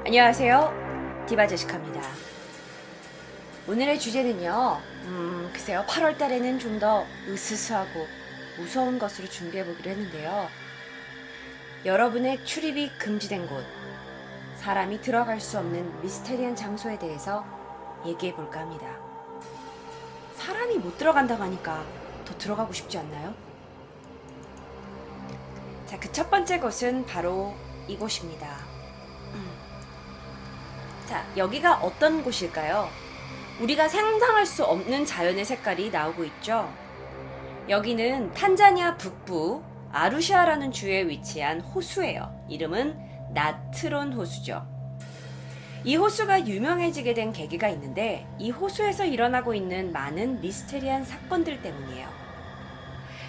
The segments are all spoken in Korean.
안녕하세요. 디바제시카입니다. 오늘의 주제는요, 글쎄요, 8월 달에는 좀 더 으스스하고 무서운 것으로 준비해보기로 했는데요. 여러분의 출입이 금지된 곳, 사람이 들어갈 수 없는 미스테리한 장소에 대해서 얘기해볼까 합니다. 사람이 못 들어간다고 하니까 더 들어가고 싶지 않나요? 자, 그 첫 번째 곳은 바로 이곳입니다. 자, 여기가 어떤 곳일까요? 우리가 상상할 수 없는 자연의 색깔이 나오고 있죠. 여기는 탄자니아 북부 아루샤라는 주에 위치한 호수예요. 이름은 나트론 호수죠. 이 호수가 유명해지게 된 계기가 있는데 이 호수에서 일어나고 있는 많은 미스테리한 사건들 때문이에요.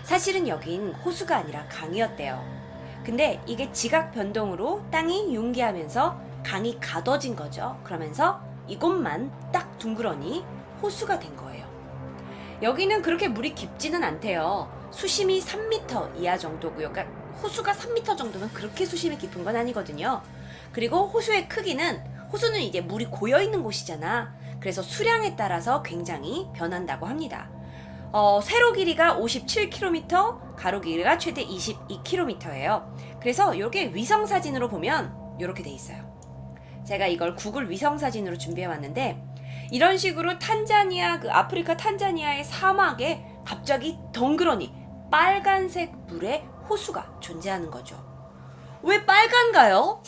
사실은 여긴 호수가 아니라 강이었대요. 근데 이게 지각 변동으로 땅이 융기하면서 강이 가둬진 거죠. 그러면서 이곳만 딱 둥그러니 호수가 된 거예요. 여기는 그렇게 물이 깊지는 않대요. 수심이 3m 이하 정도고요. 그러니까 호수가 3m 정도면 그렇게 수심이 깊은 건 아니거든요. 그리고 호수의 크기는, 호수는 이제 물이 고여있는 곳이잖아. 그래서 수량에 따라서 굉장히 변한다고 합니다. 세로 길이가 57km, 가로 길이가 최대 22km예요. 그래서 이렇게 위성 사진으로 보면 이렇게 돼 있어요. 제가 이걸 구글 위성 사진으로 준비해 왔는데 이런 식으로 탄자니아, 그 아프리카 탄자니아의 사막에 갑자기 덩그러니 빨간색 물의 호수가 존재하는 거죠. 왜 빨간가요?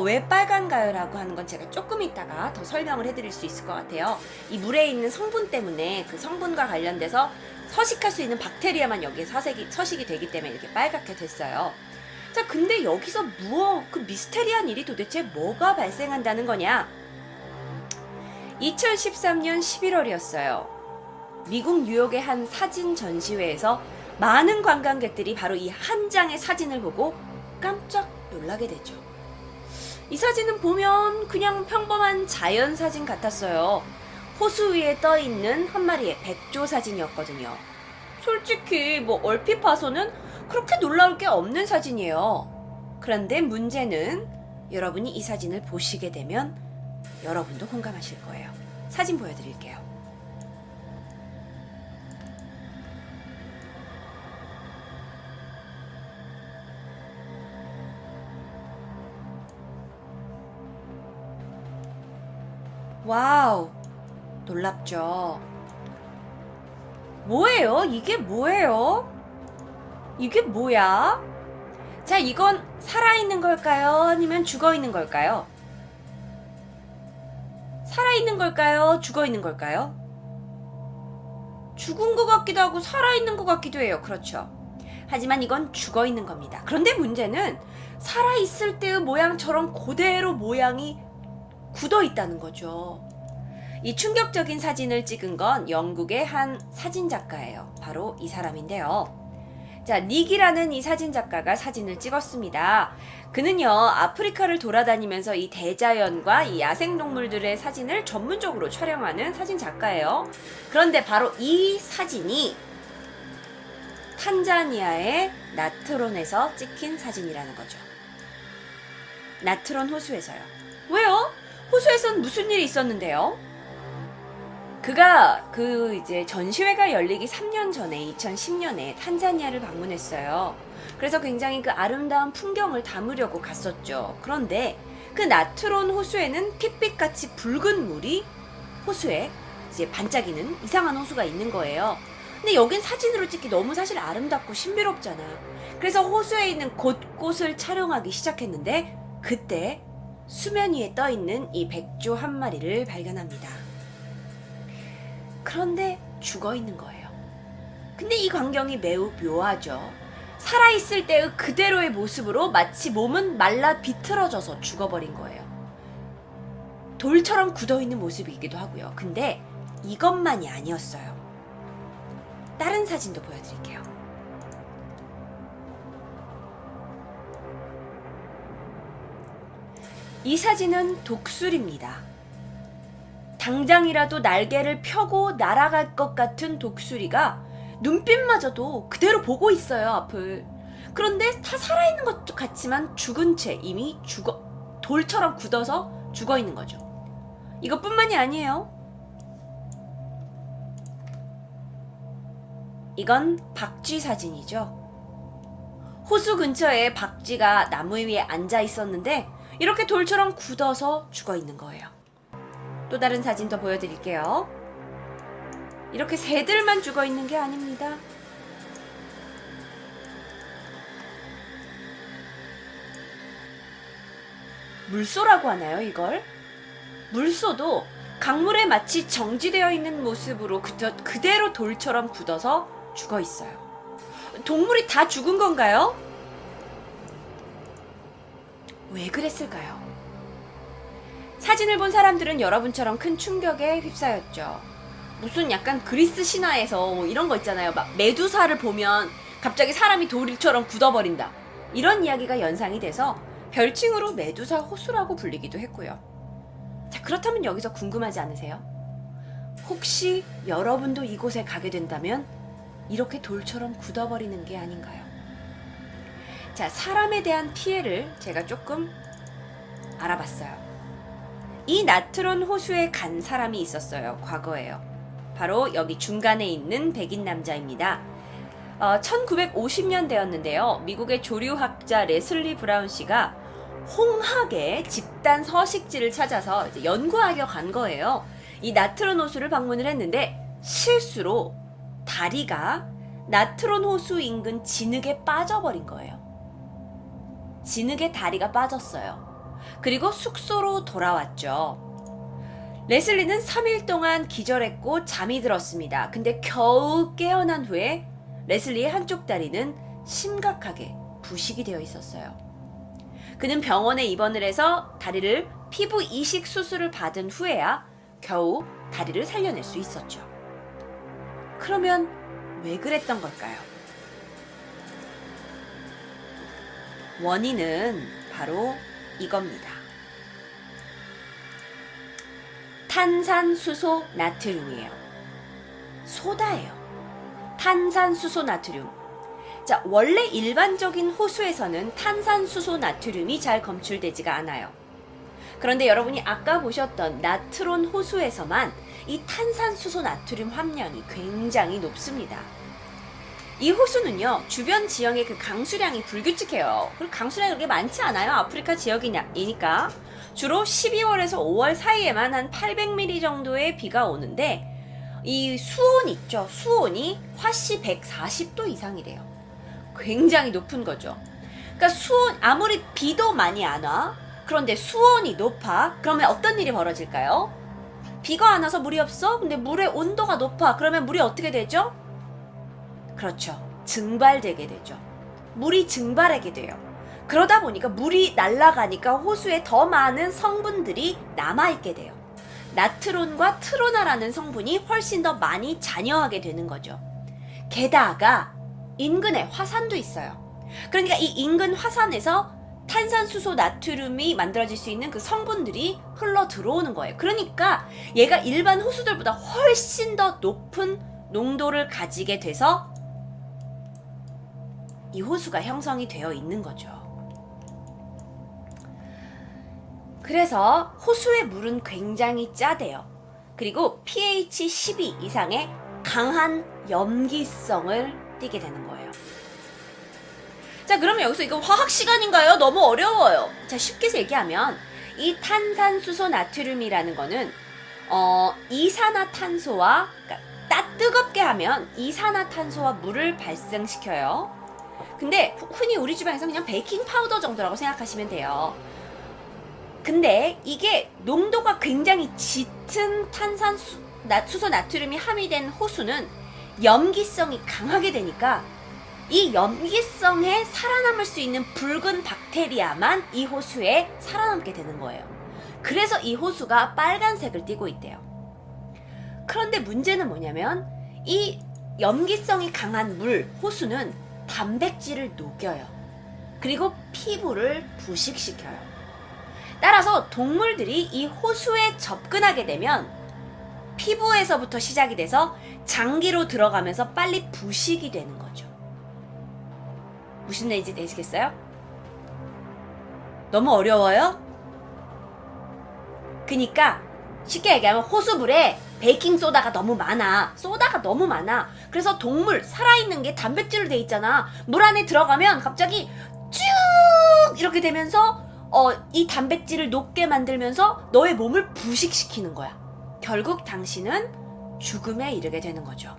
왜 빨간가요? 라고 하는 건 제가 조금 이따가 더 설명을 해드릴 수 있을 것 같아요. 이 물에 있는 성분 때문에 그 성분과 관련돼서 서식할 수 있는 박테리아만 여기에 서식이 되기 때문에 이렇게 빨갛게 됐어요. 자, 근데 여기서 그 미스테리한 일이 도대체 뭐가 발생한다는 거냐? 2013년 11월이었어요. 미국 뉴욕의 한 사진 전시회에서 많은 관광객들이 바로 이 한 장의 사진을 보고 깜짝 놀라게 되죠. 이 사진은 보면 그냥 평범한 자연 사진 같았어요. 호수 위에 떠 있는 한 마리의 백조 사진이었거든요. 솔직히 얼핏 봐서는 그렇게 놀라울 게 없는 사진이에요. 그런데 문제는 여러분이 이 사진을 보시게 되면 여러분도 공감하실 거예요. 사진 보여드릴게요. 와우, 놀랍죠? 뭐예요? 이게 뭐예요? 이게 뭐야? 자, 이건 살아있는 걸까요? 아니면 죽어있는 걸까요? 살아있는 걸까요? 죽어있는 걸까요? 죽은 것 같기도 하고 살아있는 것 같기도 해요. 그렇죠. 하지만 이건 죽어있는 겁니다. 그런데 문제는 살아있을 때의 모양처럼 그대로 모양이 굳어있다는 거죠. 이 충격적인 사진을 찍은 건 영국의 한 사진작가예요. 바로 이 사람인데요. 자, 닉이라는 이 사진작가가 사진을 찍었습니다. 그는요, 아프리카를 돌아다니면서 이 대자연과 이 야생동물들의 사진을 전문적으로 촬영하는 사진작가예요. 그런데 바로 이 사진이 탄자니아의 나트론에서 찍힌 사진이라는 거죠. 나트론 호수에서요. 왜요? 호수에선 무슨 일이 있었는데요? 그가 이제 전시회가 열리기 3년 전에 2010년에 탄자니아를 방문했어요. 그래서 굉장히 그 아름다운 풍경을 담으려고 갔었죠. 그런데 그 나트론 호수에는 핏빛같이 붉은 물이 호수에 이제 반짝이는 이상한 호수가 있는 거예요. 근데 여긴 사진으로 찍기 너무 사실 아름답고 신비롭잖아. 그래서 호수에 있는 곳곳을 촬영하기 시작했는데 그때 수면 위에 떠 있는 이 백조 한 마리를 발견합니다. 그런데 죽어 있는 거예요. 근데 이 광경이 매우 묘하죠. 살아있을 때의 그대로의 모습으로 마치 몸은 말라 비틀어져서 죽어버린 거예요. 돌처럼 굳어있는 모습이기도 하고요. 근데 이것만이 아니었어요. 다른 사진도 보여드릴게요. 이 사진은 독수리입니다. 당장이라도 날개를 펴고 날아갈 것 같은 독수리가 눈빛마저도 그대로 보고 있어요, 앞을. 그런데 다 살아있는 것 같지만 죽은 채 이미 돌처럼 굳어서 죽어 있는 거죠. 이것뿐만이 아니에요. 이건 박쥐 사진이죠. 호수 근처에 박쥐가 나무 위에 앉아 있었는데 이렇게 돌처럼 굳어서 죽어 있는 거예요. 또 다른 사진 더 보여드릴게요. 이렇게 새들만 죽어 있는 게 아닙니다. 물소라고 하나요, 이걸? 물소도 강물에 마치 정지되어 있는 모습으로 그대로 돌처럼 굳어서 죽어 있어요. 동물이 다 죽은 건가요? 왜 그랬을까요? 사진을 본 사람들은 여러분처럼 큰 충격에 휩싸였죠. 무슨 약간 그리스 신화에서 뭐 이런 거 있잖아요. 막 메두사를 보면 갑자기 사람이 돌처럼 굳어버린다. 이런 이야기가 연상이 돼서 별칭으로 메두사 호수라고 불리기도 했고요. 자, 그렇다면 여기서 궁금하지 않으세요? 혹시 여러분도 이곳에 가게 된다면 이렇게 돌처럼 굳어버리는 게 아닌가요? 자, 사람에 대한 피해를 제가 조금 알아봤어요. 이 나트론 호수에 간 사람이 있었어요. 과거에요. 바로 여기 중간에 있는 백인 남자입니다. 1950년대였는데요. 미국의 조류학자 레슬리 브라운 씨가 홍학의 집단 서식지를 찾아서 이제 연구하려 간 거예요. 이 나트론 호수를 방문을 했는데 실수로 다리가 나트론 호수 인근 진흙에 빠져버린 거예요. 진흙에 다리가 빠졌어요. 그리고 숙소로 돌아왔죠. 레슬리는 3일 동안 기절했고 잠이 들었습니다. 근데 겨우 깨어난 후에 레슬리의 한쪽 다리는 심각하게 부식이 되어 있었어요. 그는 병원에 입원을 해서 다리를 피부 이식 수술을 받은 후에야 겨우 다리를 살려낼 수 있었죠. 그러면 왜 그랬던 걸까요? 원인은 바로 이겁니다. 탄산수소 나트륨이에요. 소다예요. 탄산수소 나트륨. 자, 원래 일반적인 호수에서는 탄산수소 나트륨이 잘 검출되지가 않아요. 그런데 여러분이 아까 보셨던 나트론 호수에서만 이 탄산수소 나트륨 함량이 굉장히 높습니다. 이 호수는요, 주변 지형의 그 강수량이 불규칙해요. 그리고 강수량이 그렇게 많지 않아요. 아프리카 지역이니까. 주로 12월에서 5월 사이에만 한 800mm 정도의 비가 오는데, 이 수온 있죠. 수온이 화씨 140도 이상이래요. 굉장히 높은 거죠. 그러니까 수온, 아무리 비도 많이 안 와. 그런데 수온이 높아. 그러면 어떤 일이 벌어질까요? 비가 안 와서 물이 없어? 근데 물의 온도가 높아. 그러면 물이 어떻게 되죠? 그렇죠. 증발되게 되죠. 물이 증발하게 돼요. 그러다 보니까 물이 날아가니까 호수에 더 많은 성분들이 남아있게 돼요. 나트론과 트로나라는 성분이 훨씬 더 많이 잔여하게 되는 거죠. 게다가 인근에 화산도 있어요. 그러니까 이 인근 화산에서 탄산수소 나트륨이 만들어질 수 있는 그 성분들이 흘러 들어오는 거예요. 그러니까 얘가 일반 호수들보다 훨씬 더 높은 농도를 가지게 돼서 이 호수가 형성이 되어 있는 거죠. 그래서 호수의 물은 굉장히 짜대요. 그리고 pH 12 이상의 강한 염기성을 띠게 되는 거예요. 자, 그러면 여기서 이거 화학 시간인가요? 너무 어려워요. 자, 쉽게 얘기하면 이 탄산수소 나트륨이라는 거는 이산화탄소와, 그러니까 뜨겁게 하면 이산화탄소와 물을 발생시켜요. 근데 흔히 우리 주변에서 그냥 베이킹 파우더 정도라고 생각하시면 돼요. 근데 이게 농도가 굉장히 짙은 탄산수소 나트륨이 함유된 호수는 염기성이 강하게 되니까 이 염기성에 살아남을 수 있는 붉은 박테리아만 이 호수에 살아남게 되는 거예요. 그래서 이 호수가 빨간색을 띠고 있대요. 그런데 문제는 뭐냐면 이 염기성이 강한 물, 호수는 단백질을 녹여요. 그리고 피부를 부식시켜요. 따라서 동물들이 이 호수에 접근하게 되면 피부에서부터 시작이 돼서 장기로 들어가면서 빨리 부식이 되는 거죠. 무슨 얘기인지 되시겠어요? 너무 어려워요? 그니까 쉽게 얘기하면 호수물에 베이킹소다가 너무 많아. 소다가 너무 많아. 그래서 동물, 살아있는 게 단백질로 돼 있잖아. 물 안에 들어가면 갑자기 쭉 이렇게 되면서 이 단백질을 녹게 만들면서 너의 몸을 부식시키는 거야. 결국 당신은 죽음에 이르게 되는 거죠.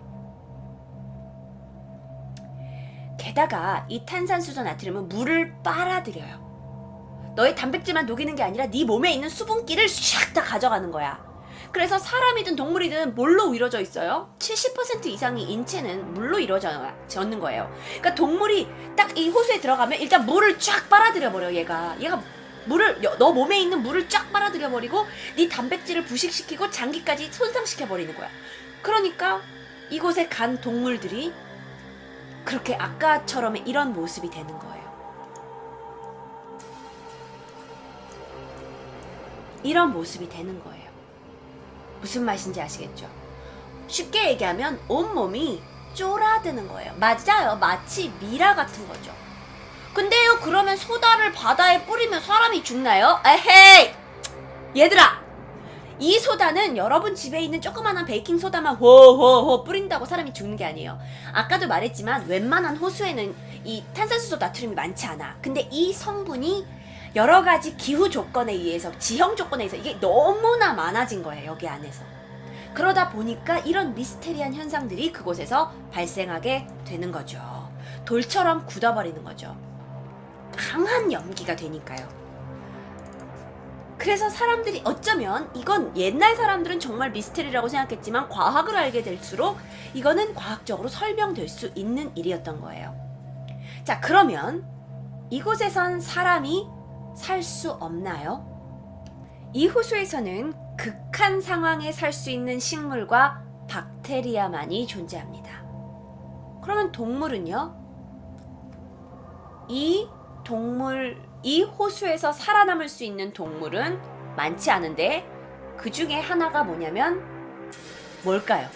게다가 이 탄산수소 나트륨은 물을 빨아들여요. 너의 단백질만 녹이는 게 아니라 네 몸에 있는 수분기를 샥 다 가져가는 거야. 그래서 사람이든 동물이든 뭘로 이루어져 있어요? 70% 이상의 인체는 물로 이루어졌는 거예요. 그러니까 동물이 딱 이 호수에 들어가면 일단 물을 쫙 빨아들여 버려. 얘가 물을, 너 몸에 있는 물을 쫙 빨아들여 버리고 네 단백질을 부식시키고 장기까지 손상시켜 버리는 거야. 그러니까 이곳에 간 동물들이 그렇게 아까처럼 이런 모습이 되는 거예요. 이런 모습이 되는 거예요. 무슨 맛인지 아시겠죠? 쉽게 얘기하면 온몸이 쫄아드는 거예요. 맞아요. 마치 미라 같은 거죠. 근데요, 그러면 소다를 바다에 뿌리면 사람이 죽나요? 에헤이! 얘들아! 이 소다는 여러분 집에 있는 조그만한 베이킹소다만 호호호 뿌린다고 사람이 죽는 게 아니에요. 아까도 말했지만 웬만한 호수에는 이 탄산수소 나트륨이 많지 않아. 근데 이 성분이 여러 가지 기후 조건에 의해서, 지형 조건에 의해서 이게 너무나 많아진 거예요, 여기 안에서. 그러다 보니까 이런 미스테리한 현상들이 그곳에서 발생하게 되는 거죠. 돌처럼 굳어버리는 거죠. 강한 염기가 되니까요. 그래서 사람들이 어쩌면 이건 옛날 사람들은 정말 미스테리라고 생각했지만 과학을 알게 될수록 이거는 과학적으로 설명될 수 있는 일이었던 거예요. 자, 그러면 이곳에선 사람이 살 수 없나요? 이 호수에서는 극한 상황에 살 수 있는 식물과 박테리아만이 존재합니다. 그러면 동물은요? 이 호수에서 살아남을 수 있는 동물은 많지 않은데 그 중에 하나가 뭐냐면 뭘까요?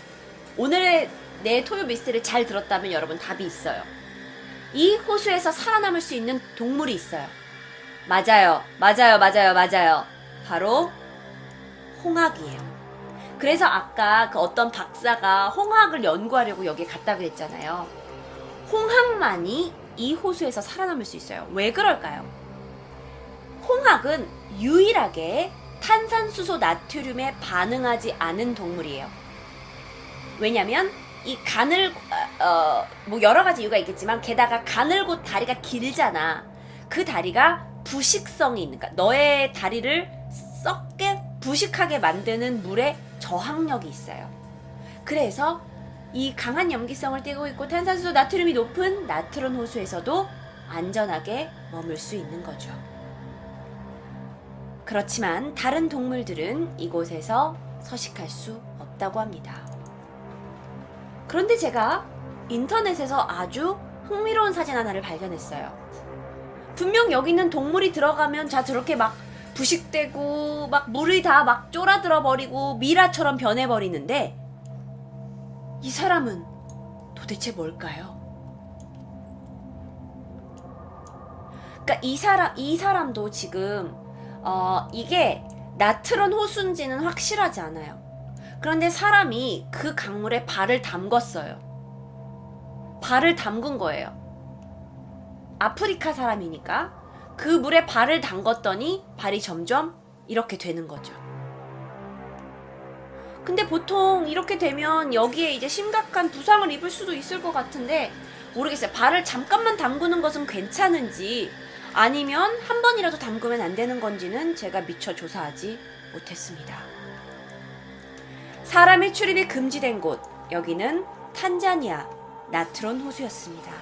오늘의 내 토요 미스테리를 잘 들었다면 여러분 답이 있어요. 이 호수에서 살아남을 수 있는 동물이 있어요. 맞아요. 바로 홍학이에요. 그래서 아까 그 어떤 박사가 홍학을 연구하려고 여기에 갔다 그랬잖아요. 홍학만이 이 호수에서 살아남을 수 있어요. 왜 그럴까요? 홍학은 유일하게 탄산수소 나트륨에 반응하지 않은 동물이에요. 왜냐면 이 뭐 여러 가지 이유가 있겠지만 게다가 가늘고 다리가 길잖아. 그 다리가 부식성이 있는, 그러니까 너의 다리를 썩게 부식하게 만드는 물에 저항력이 있어요. 그래서 이 강한 염기성을 띠고 있고 탄산수소 나트륨이 높은 나트론 호수에서도 안전하게 머물 수 있는 거죠. 그렇지만 다른 동물들은 이곳에서 서식할 수 없다고 합니다. 그런데 제가 인터넷에서 아주 흥미로운 사진 하나를 발견했어요. 분명 여기 있는 동물이 들어가면 저렇게 막 부식되고 막 물이 다 막 쫄아들어 버리고 미라처럼 변해버리는데 이 사람은 도대체 뭘까요? 그러니까 이 사람도 지금 이게 나트론 호수인지는 확실하지 않아요. 그런데 사람이 그 강물에 발을 담궜어요. 발을 담근 거예요. 아프리카 사람이니까 그 물에 발을 담궜더니 발이 점점 이렇게 되는 거죠. 근데 보통 이렇게 되면 여기에 이제 심각한 부상을 입을 수도 있을 것 같은데 모르겠어요. 발을 잠깐만 담그는 것은 괜찮은지 아니면 한 번이라도 담그면 안 되는 건지는 제가 미처 조사하지 못했습니다. 사람의 출입이 금지된 곳, 여기는 탄자니아 나트론 호수였습니다.